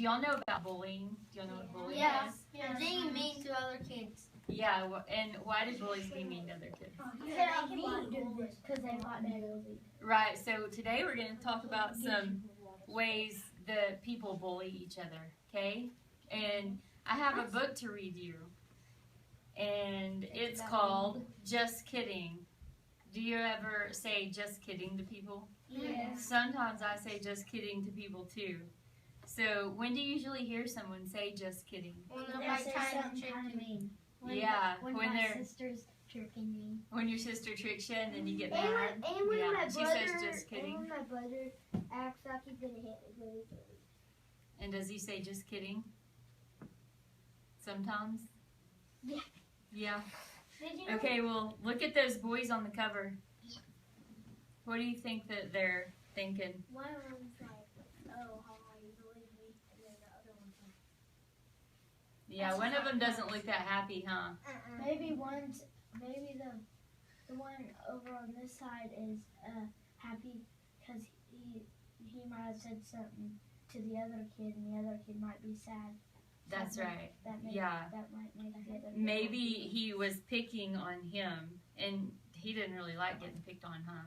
Do y'all know about bullying? Do y'all know what bullying is? Yeah. Being mean to other kids. Yeah, and why do bullies be mean to other kids? Because they want to. Right, so today we're going to talk about some ways that people bully each other, okay? And I have a book to read you, and it's called Just Kidding. Do you ever say just kidding to people? Yeah. Sometimes I say just kidding to people too. So when do you usually hear someone say just kidding? When they're like trying to trick you. When my they're sister's tricking me. when your sister tricks you and then you get And mad. when Yeah, my she brother, says just kidding. And when my brother acts like he's gonna hit me really good. And does he say just kidding? Sometimes? Yeah. Yeah. Did you know? Okay, well, look at those boys on the cover. What do you think that they're thinking? One of them's like, oh, how you believe me? And then the other one's like, Yeah, one of them doesn't look that happy, huh? maybe the one over on this side is happy because he might have said something to the other kid, and the other kid might be sad. That's right. That might make the other kid Maybe happy. he was picking on him, and he didn't really like getting picked on, huh?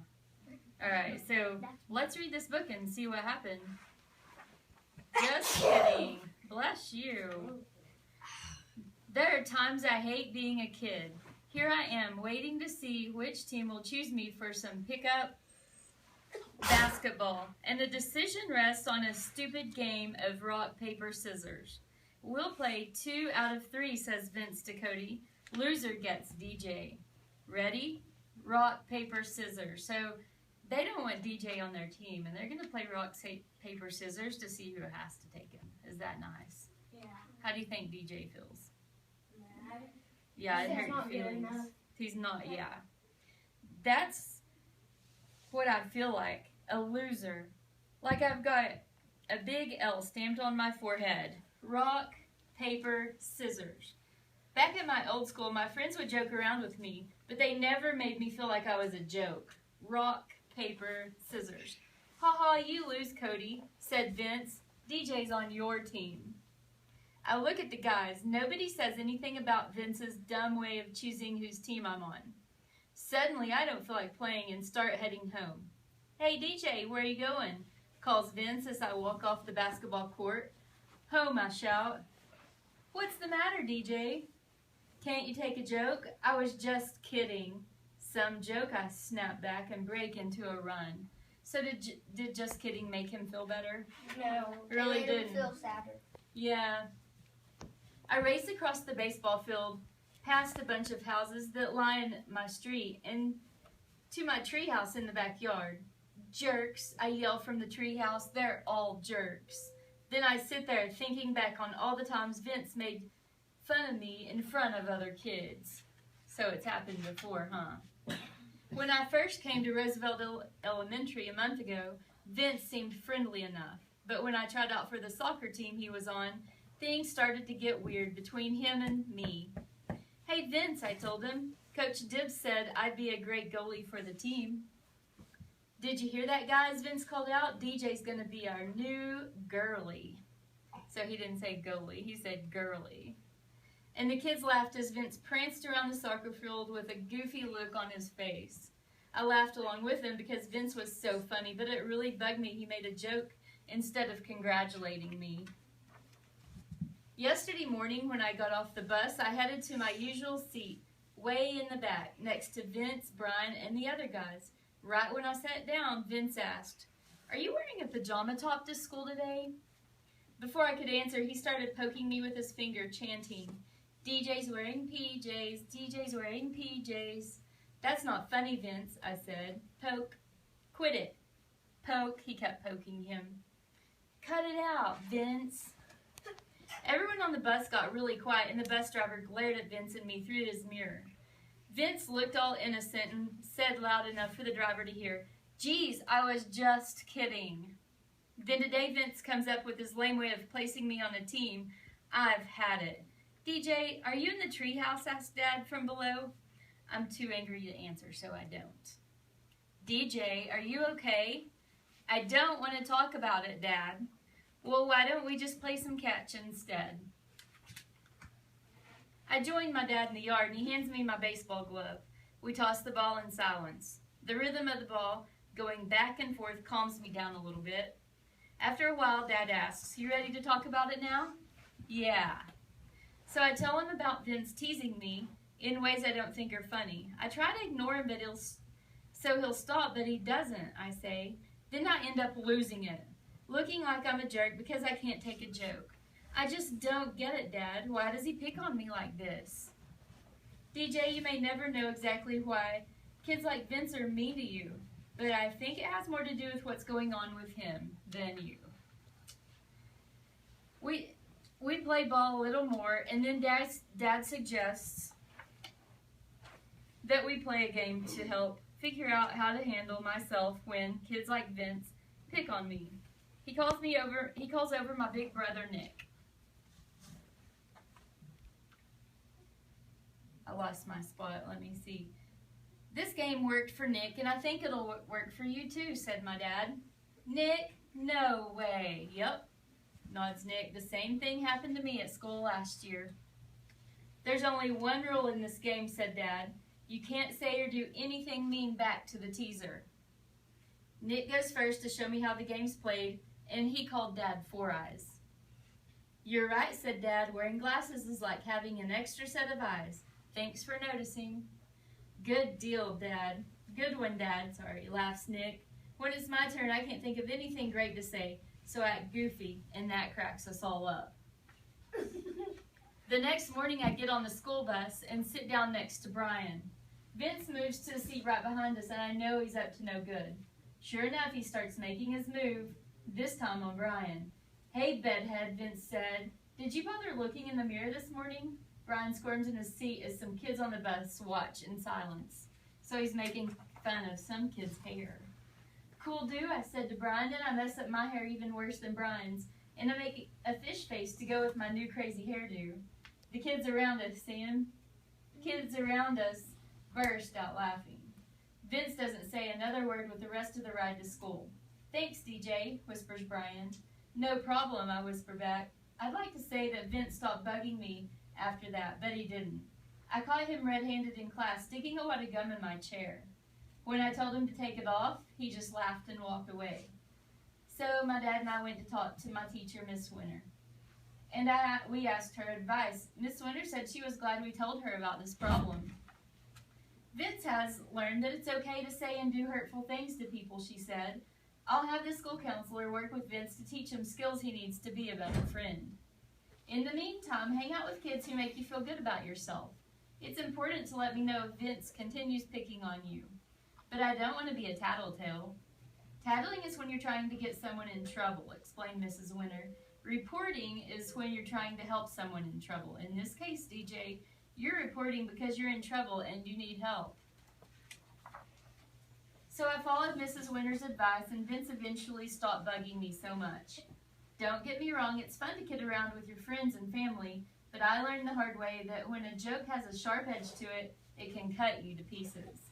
All right, so let's read this book and see what happened. Just kidding. Bless you. There are times I hate being a kid. Here I am, waiting to see which team will choose me for some pickup basketball. And the decision rests on a stupid game of rock, paper, scissors. We'll play 2 out of 3, says Vince to Cody. Loser gets DJ. Ready? Rock, paper, scissors. So they don't want DJ on their team, and they're going to play rock, paper, scissors to see who has to take him. Is that nice? Yeah. How do you think DJ feels? Mad. Yeah, it He's hurt not your good feelings. enough. He's not, yeah. That's what I feel like, a loser. Like I've got a big L stamped on my forehead. Rock, paper, scissors. Back at my old school, my friends would joke around with me, but they never made me feel like I was a joke. Rock, paper, scissors. Ha ha, you lose, Cody, said Vince. DJ's on your team. I look at the guys. Nobody says anything about Vince's dumb way of choosing whose team I'm on. Suddenly, I don't feel like playing and start heading home. Hey, DJ, where are you going? Calls Vince as I walk off the basketball court. Home, I shout. What's the matter, DJ? Can't you take a joke? I was just kidding. Some joke, I snap back and break into a run. So did just kidding make him feel better? No. Really it made him didn't. feel sadder. Yeah. I raced across the baseball field, past a bunch of houses that line my street, and to my treehouse in the backyard. Jerks, I yell from the treehouse. They're all jerks. Then I sit there thinking back on all the times Vince made fun of me in front of other kids. So it's happened before, huh? When I first came to Roosevelt Elementary a month ago, Vince seemed friendly enough. But when I tried out for the soccer team he was on, things started to get weird between him and me. Hey, Vince, I told him. Coach Dibbs said I'd be a great goalie for the team. Did you hear that, guys? Vince called out. DJ's going to be our new girlie. So he didn't say goalie. He said girlie. And the kids laughed as Vince pranced around the soccer field with a goofy look on his face. I laughed along with him because Vince was so funny, but it really bugged me he made a joke instead of congratulating me. Yesterday morning when I got off the bus, I headed to my usual seat, way in the back, next to Vince, Brian, and the other guys. Right when I sat down, Vince asked, "Are you wearing a pajama top to school today?" Before I could answer, he started poking me with his finger, chanting, "DJ's wearing PJs, DJ's wearing PJs." "That's not funny, Vince," I said. "Poke. Quit it." Poke, he kept poking him. "Cut it out, Vince." Everyone on the bus got really quiet, and the bus driver glared at Vince and me through his mirror. Vince looked all innocent and said loud enough for the driver to hear, "Geez, I was just kidding." Then today Vince comes up with his lame way of placing me on a team. I've had it. "DJ, are you in the treehouse?" asked Dad from below. I'm too angry to answer, so I don't. "DJ, are you okay?" "I don't want to talk about it, Dad." Well, why don't we just play some catch instead? I join my dad in the yard and he hands me my baseball glove. We toss the ball in silence. The rhythm of the ball going back and forth calms me down a little bit. After a while, Dad asks, "You ready to talk about it now?" "Yeah." So I tell him about Vince teasing me in ways I don't think are funny. I try to ignore him, so he'll stop, but he doesn't, I say. Then I end up losing it, looking like I'm a jerk because I can't take a joke. I just don't get it, Dad. Why does he pick on me like this? DJ, you may never know exactly why kids like Vince are mean to you, but I think it has more to do with what's going on with him than you. We play ball a little more, and then Dad suggests that we play a game to help figure out how to handle myself when kids like Vince pick on me. He calls over my big brother Nick. I lost my spot, let me see. "This game worked for Nick, and I think it'll work for you too," said my dad. "Nick? No way." "Yep," nods Nick. "The same thing happened to me at school last year." "There's only one rule in this game," said Dad. "You can't say or do anything mean back to the teaser." Nick goes first to show me how the game's played, and he called Dad Four Eyes. "You're right," said Dad. "Wearing glasses is like having an extra set of eyes. Thanks for noticing." "Good deal, Dad. Good one, Dad," laughs Nick. "When it's my turn, I can't think of anything great to say, so I act goofy, and that cracks us all up." The next morning, I get on the school bus and sit down next to Brian. Vince moves to the seat right behind us, and I know he's up to no good. Sure enough, he starts making his move, this time on Brian. "Hey, bedhead," Vince said. "Did you bother looking in the mirror this morning?" Brian squirms in his seat as some kids on the bus watch in silence. So he's making fun of some kid's hair. "Cool do," I said to Brian, and I mess up my hair even worse than Brian's, and I make a fish face to go with my new crazy hairdo. The kids around us, kids around us burst out laughing. Vince doesn't say another word with the rest of the ride to school. "Thanks, DJ," whispers Brian. "No problem," I whisper back. I'd like to say that Vince stopped bugging me after that, but he didn't. I caught him red-handed in class, sticking a wad of gum in my chair. When I told him to take it off, he just laughed and walked away. So my dad and I went to talk to my teacher, Miss Winter. And we asked her advice. Miss Winter said she was glad we told her about this problem. "Vince has learned that it's okay to say and do hurtful things to people," she said. "I'll have the school counselor work with Vince to teach him skills he needs to be a better friend. In the meantime, hang out with kids who make you feel good about yourself. It's important to let me know if Vince continues picking on you. But I don't want to be a tattletale." "Tattling is when you're trying to get someone in trouble," explained Mrs. Winter. "Reporting is when you're trying to help someone in trouble. In this case, DJ, you're reporting because you're in trouble and you need help." So I followed Mrs. Winter's advice, and Vince eventually stopped bugging me so much. Don't get me wrong, it's fun to kid around with your friends and family, but I learned the hard way that when a joke has a sharp edge to it, it can cut you to pieces.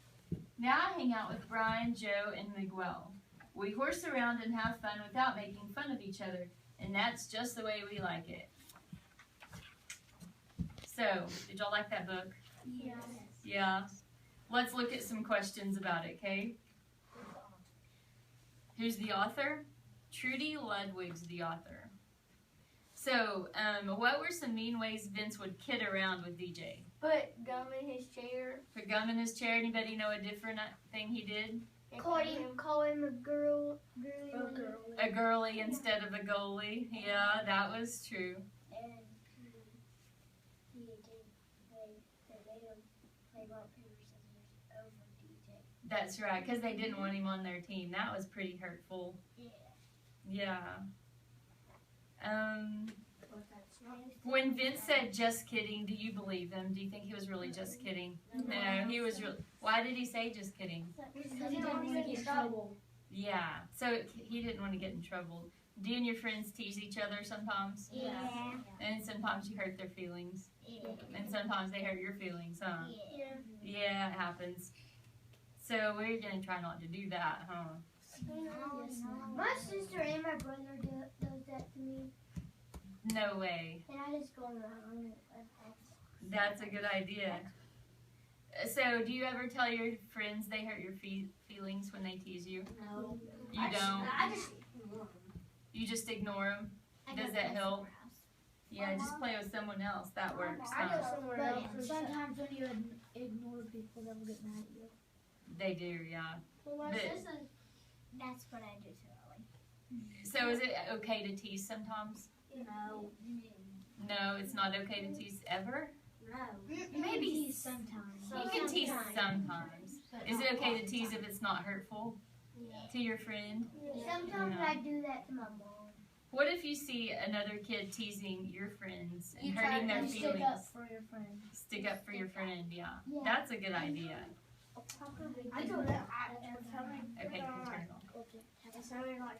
Now I hang out with Brian, Joe, and Miguel. We horse around and have fun without making fun of each other, and that's just the way we like it. So, did y'all like that book? Yes. Yeah. Let's look at some questions about it, okay? Who's the author? Trudy Ludwig's the author. So, what were some mean ways Vince would kid around with DJ? Put gum in his chair. Put gum in his chair. Anybody know a different thing he did? Call him a girly. A girly instead of a goalie. Yeah, that was true. And he did they made him play rock, paper, scissors over DJ. That's right, because they didn't want him on their team. That was pretty hurtful. Yeah. When Vince said "just kidding," do you believe him? Do you think he was really just kidding? No, he was real. Why did he say "just kidding"? Because he didn't want to get in trouble. Yeah, so he didn't want to get in trouble. Do you and your friends tease each other sometimes? Yeah. And sometimes you hurt their feelings. Yeah. And sometimes they hurt your feelings, huh? Yeah. Yeah, it happens. So we're going to try not to do that, huh? My sister and my brother does that to me, No way. and I just go around and That's a good idea. So, do you ever tell your friends they hurt your feelings when they tease you? No. You don't? I just You just ignore them? Does that help? Yeah, just play with someone else. That works, I huh? go somewhere else. But sometimes when you ignore people, they'll get mad at you. They do, yeah. Well, my But- sister, that's what I do to Ellie. So, is it okay to tease sometimes? No. No, it's not okay to tease ever? No. Maybe sometimes. You can tease sometimes. Is it okay to tease if it's not hurtful to your friend? Sometimes No. I do that to my mom. What if you see another kid teasing your friends and You try hurting their You feelings? stick up for your friend. Stick up for your friend, yeah. Yeah. That's a good idea. I do that. Okay, you can turn it on. It's something like